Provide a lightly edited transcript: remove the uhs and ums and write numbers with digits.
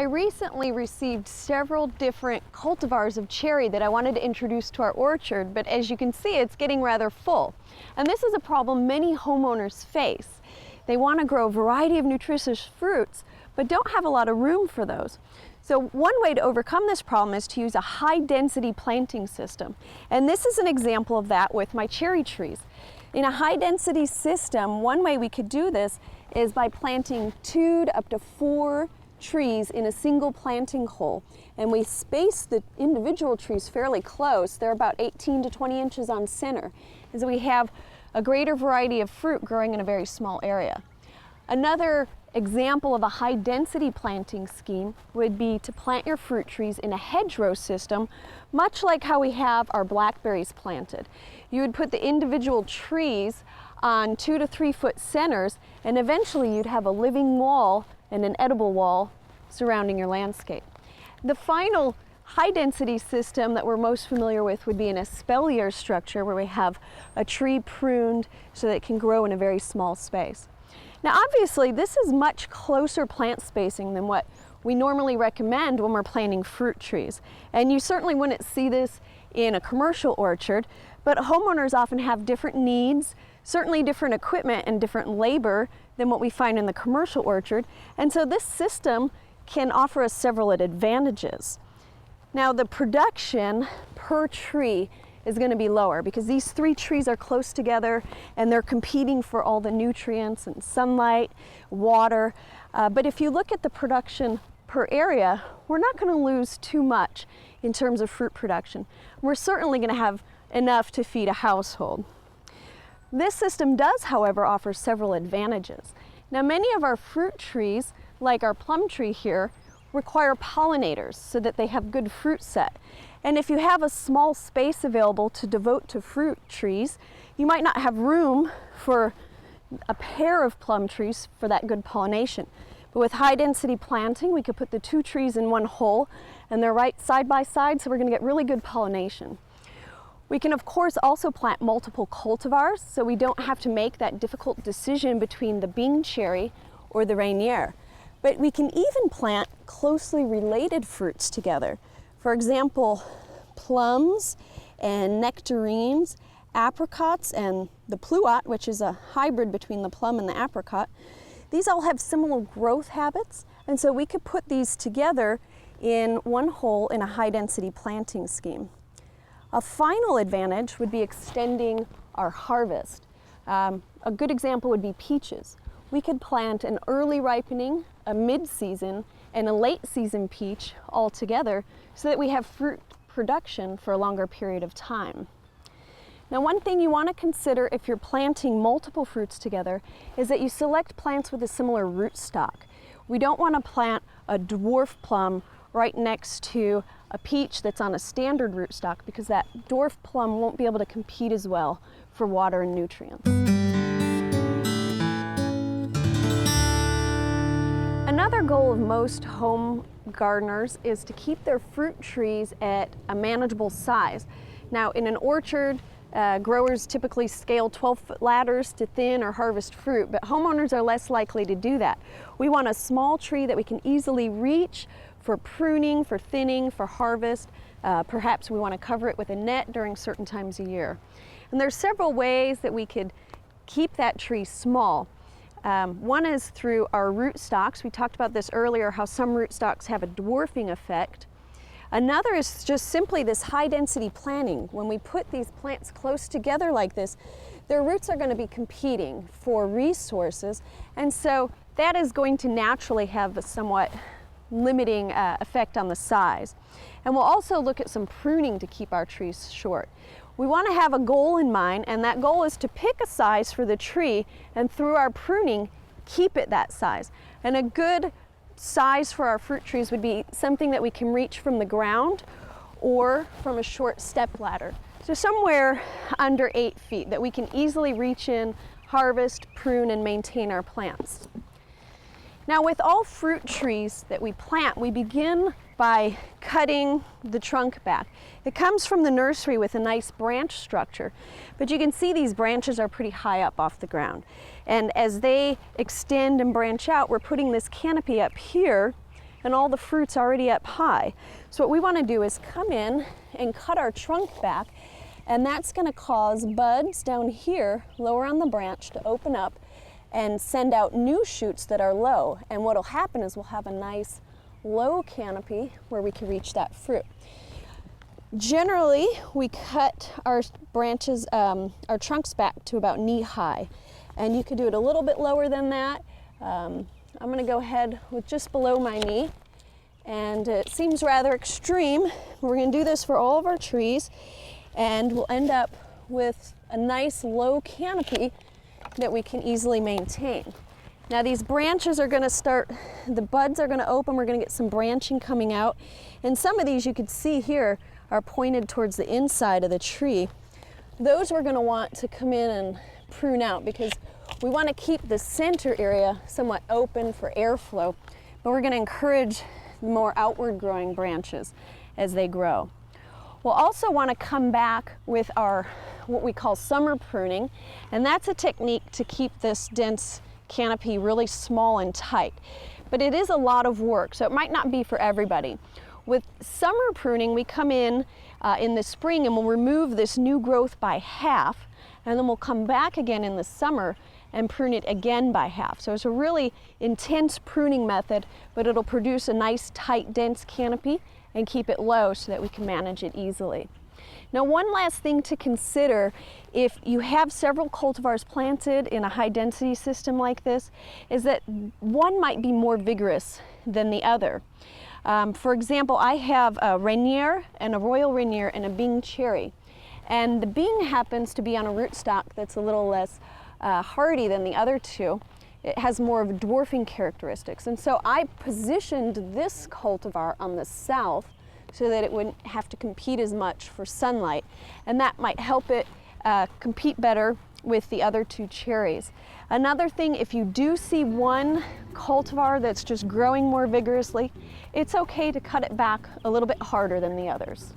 I recently received several different cultivars of cherry that I wanted to introduce to our orchard, but as you can see, it's getting rather full. And this is a problem many homeowners face. They want to grow a variety of nutritious fruits, but don't have a lot of room for those. So one way to overcome this problem is to use a high-density planting system. And this is an example of that with my cherry trees. In a high-density system, one way we could do this is by planting 2 to up to 4 trees in a single planting hole, and we space the individual trees fairly close. They're about 18 to 20 inches on center, and so we have a greater variety of fruit growing in a very small area. Another example of a high density planting scheme would be to plant your fruit trees in a hedgerow system, much like how we have our blackberries planted. You would put the individual trees on 2 to 3 foot centers, and eventually you'd have a living wall and an edible wall surrounding your landscape. The final high-density system that we're most familiar with would be an espalier structure, where we have a tree pruned so that it can grow in a very small space. Now obviously this is much closer plant spacing than what we normally recommend when we're planting fruit trees. And you certainly wouldn't see this in a commercial orchard, but homeowners often have different needs, certainly different equipment and different labor than what we find in the commercial orchard. And so this system can offer us several advantages. Now the production per tree is going to be lower because these 3 trees are close together and they're competing for all the nutrients and sunlight, water. But if you look at the production per area, we're not going to lose too much in terms of fruit production. We're certainly going to have enough to feed a household. This system does, however, offer several advantages. Now many of our fruit trees, like our plum tree here, require pollinators so that they have good fruit set. And if you have a small space available to devote to fruit trees, you might not have room for a pair of plum trees for that good pollination. But with high density planting, we could put the 2 trees in one hole and they're right side by side, so we're going to get really good pollination. We can of course also plant multiple cultivars, so we don't have to make that difficult decision between the Bing cherry or the Rainier. But we can even plant closely related fruits together. For example, plums and nectarines, apricots, and the pluot, which is a hybrid between the plum and the apricot. These all have similar growth habits, and so we could put these together in one hole in a high-density planting scheme. A final advantage would be extending our harvest. A good example would be peaches. We could plant an early ripening, a mid-season, and a late-season peach all together so that we have fruit production for a longer period of time. Now one thing you want to consider if you're planting multiple fruits together is that you select plants with a similar rootstock. We don't want to plant a dwarf plum right next to a peach that's on a standard rootstock, because that dwarf plum won't be able to compete as well for water and nutrients. Another goal of most home gardeners is to keep their fruit trees at a manageable size. Now in an orchard, growers typically scale 12-foot ladders to thin or harvest fruit, but homeowners are less likely to do that. We want a small tree that we can easily reach for pruning, for thinning, for harvest. Perhaps we want to cover it with a net during certain times of year. And there's several ways that we could keep that tree small. One is through our rootstocks. We talked about this earlier, how some rootstocks have a dwarfing effect. Another is just simply this high density planting. When we put these plants close together like this, their roots are going to be competing for resources, and so that is going to naturally have a somewhat limiting effect on the size. And we'll also look at some pruning to keep our trees short. We want to have a goal in mind, and that goal is to pick a size for the tree, and through our pruning, keep it that size. And a good size for our fruit trees would be something that we can reach from the ground or from a short step ladder. So somewhere under 8 feet that we can easily reach in, harvest, prune, and maintain our plants. Now with all fruit trees that we plant, we begin by cutting the trunk back. It comes from the nursery with a nice branch structure, but you can see these branches are pretty high up off the ground. And as they extend and branch out, we're putting this canopy up here and all the fruit's already up high. So what we want to do is come in and cut our trunk back, and that's going to cause buds down here lower on the branch to open up and send out new shoots that are low. And what will happen is we'll have a nice low canopy where we can reach that fruit. Generally, we cut our branches, our trunks back to about knee high, and you could do it a little bit lower than that. I'm going to go ahead with just below my knee, and it seems rather extreme. We're going to do this for all of our trees, and we'll end up with a nice low canopy that we can easily maintain. Now these branches are going to start, the buds are going to open, we're going to get some branching coming out, and some of these you can see here are pointed towards the inside of the tree. Those we're going to want to come in and prune out because we want to keep the center area somewhat open for airflow, but we're going to encourage more outward growing branches as they grow. We'll also want to come back with our what we call summer pruning, and that's a technique to keep this dense canopy really small and tight, but it is a lot of work, so it might not be for everybody. With summer pruning, we come in the spring and we'll remove this new growth by half, and then we'll come back again in the summer and prune it again by half. So it's a really intense pruning method, but it'll produce a nice tight dense canopy and keep it low so that we can manage it easily. Now, one last thing to consider if you have several cultivars planted in a high density system like this is that one might be more vigorous than the other. For example, I have a Rainier and a Royal Rainier and a Bing Cherry. And the Bing happens to be on a rootstock that's a little less hardy than the other two. It has more of dwarfing characteristics. And so I positioned this cultivar on the south so that it wouldn't have to compete as much for sunlight. And that might help it compete better with the other two cherries. Another thing, if you do see one cultivar that's just growing more vigorously, it's okay to cut it back a little bit harder than the others.